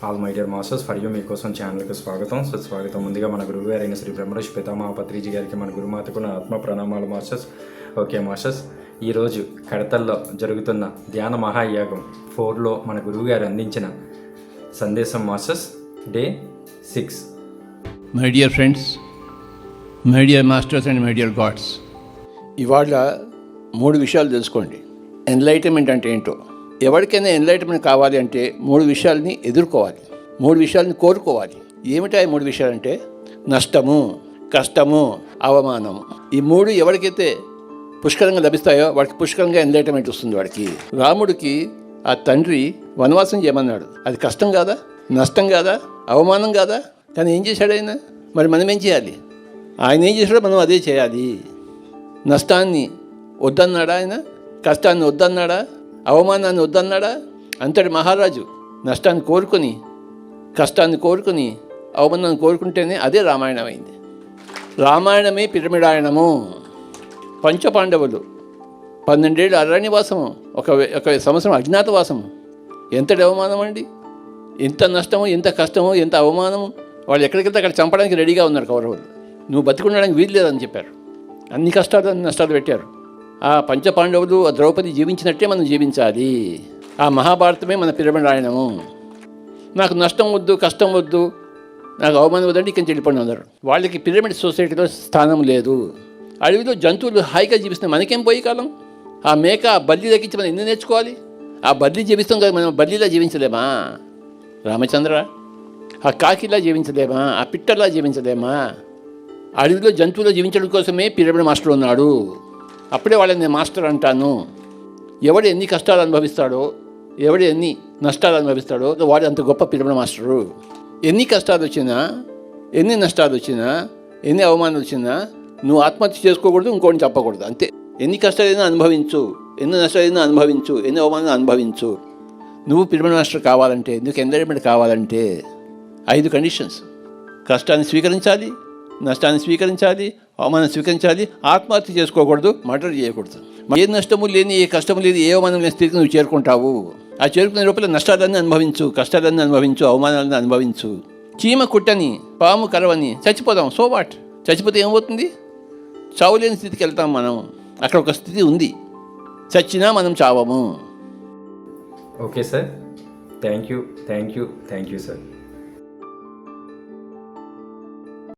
All my dear masters for you మీకోసం ఛానల్కి స్వాగతం సుస్వాగతం. ముందుగా మన గురువు గారైన శ్రీ బ్రహ్మర్షి పితామహ పత్రిజీ గారికి మన గురుమాతకు నా ఆత్మ ప్రణామాలు మాస్టర్స్. ఓకే మాస్టర్స్, ఈరోజు కడతల్లో జరుగుతున్న ధ్యాన మహాయాగం 4లో మన గురువు గారు అందించిన సందేశం masters day 6. My dear friends, my dear masters and my dear God's, ఇవాళ 3 విషయాలు తెలుసుకోండి. ఎన్లైటన్మెంట్ అంటే ఏంటో. ఎవరికైనా ఎన్లైటన్మెంట్ కావాలి అంటే 3 విషయాలని ఎదుర్కోవాలి, 3 విషయాలని కోరుకోవాలి. ఏమిటా ఈ 3 విషయాలంటే నష్టము, కష్టము, అవమానము. ఈ 3 ఎవరికైతే పుష్కలంగా లభిస్తాయో వాడికి పుష్కలంగా ఎన్లైటన్మెంట్ వస్తుంది. వాడికి రాముడికి ఆ తండ్రి వనవాసం చేయమన్నాడు. అది కష్టం కాదా, నష్టం కాదా, అవమానం కాదా? కానీ ఏం చేశాడు ఆయన? మరి మనం ఏం చేయాలి? ఆయన ఏం చేశాడో మనం అదే చేయాలి. నష్టాన్ని వద్దన్నాడా ఆయన? కష్టాన్ని వద్దన్నాడా? అవమానాన్ని వద్దన్నాడా? అంతటి మహారాజు నష్టాన్ని కోరుకొని, కష్టాన్ని కోరుకొని, అవమానాన్ని కోరుకుంటేనే అదే రామాయణం అయింది. రామాయణమే పిరమిడాయనము. పంచపాండవులు 12 ఏళ్ళు అరణ్యవాసము, ఒక సంవత్సరం అజ్ఞాతవాసము. ఎంతటి అవమానం అండి! ఎంత నష్టము, ఎంత కష్టము, ఎంత అవమానము. వాళ్ళు ఎక్కడికెళ్తే అక్కడ చంపడానికి రెడీగా ఉన్నారు కౌరవులు. నువ్వు బతికుండడానికి వీలు లేదని చెప్పారు. అన్ని కష్టాలు, అన్ని నష్టాలు పెట్టారు. ఆ పంచపాండవులు, ఆ ద్రౌపది జీవించినట్టే మనం జీవించాలి. ఆ మహాభారతమే మన పిరమిడాయనము. నాకు నష్టం వద్దు, కష్టం వద్దు, నాకు అవమానం వద్దంటే ఇక్కడి నుంచి వెళ్ళిపోండి అందరు. వాళ్ళకి పిరమిడ్ సొసైటీలో స్థానం లేదు. అడవిలో జంతువులు హాయిగా జీవిస్తున్నాయి, మనకేం పోయి కాలం? ఆ మేక, ఆ బల్లి తగ్గించి మనం ఎన్ని నేర్చుకోవాలి? ఆ బల్లి జీవిస్తాం కదా, మనం బల్లిలా జీవించలేమా రామచంద్ర? ఆ కాకిలా జీవించలేమా? ఆ పిట్టలా జీవించలేమా? అడవిలో జంతువులు జీవించడం కోసమే పిరమిడ్ మాస్టర్ ఉన్నాడు. అప్పుడే వాళ్ళని నేను మాస్టర్ అంటాను. ఎవడు ఎన్ని కష్టాలు అనుభవిస్తాడో, ఎవడు ఎన్ని నష్టాలు అనుభవిస్తాడో వాడు అంత గొప్ప పిరమిడ్ మాస్టరు. ఎన్ని కష్టాలు వచ్చినా, ఎన్ని నష్టాలు వచ్చినా, ఎన్ని అవమానాలు వచ్చినా నువ్వు ఆత్మహత్య చేసుకోకూడదు, ఇంకోటి చెప్పకూడదు, అంతే. ఎన్ని కష్టాలైనా అనుభవించు, ఎన్ని నష్టాలైనా అనుభవించు, ఎన్ని అవమానాలు అనుభవించు. నువ్వు పిరమిడ్ మాస్టర్ కావాలంటే, నీకు ఎంకరేజ్మెంట్ కావాలంటే 5 కండిషన్స్. కష్టాన్ని స్వీకరించాలి, నష్టాన్ని స్వీకరించాలి, అవమానం స్వీకరించాలి, ఆత్మహత్య చేసుకోకూడదు, మర్డర్ చేయకూడదు. ఏ నష్టము లేని, ఏ కష్టము లేని, ఏ అవమానం లేని స్థితికి నువ్వు చేరుకుంటావు. ఆ చేరుకునే లోపల నష్టాలన్నీ అనుభవించు, కష్టాలన్నీ అనుభవించు, అవమానాలన్నీ అనుభవించు. చీమ కుట్టని, పాము కరవని చచ్చిపోదాం, సో వాట్? చచ్చిపోతే ఏమవుతుంది? చావులేని స్థితికి వెళ్తాం మనం. అక్కడ ఒక స్థితి ఉంది, చచ్చినా మనం చావము. Okay sir, thank you sir.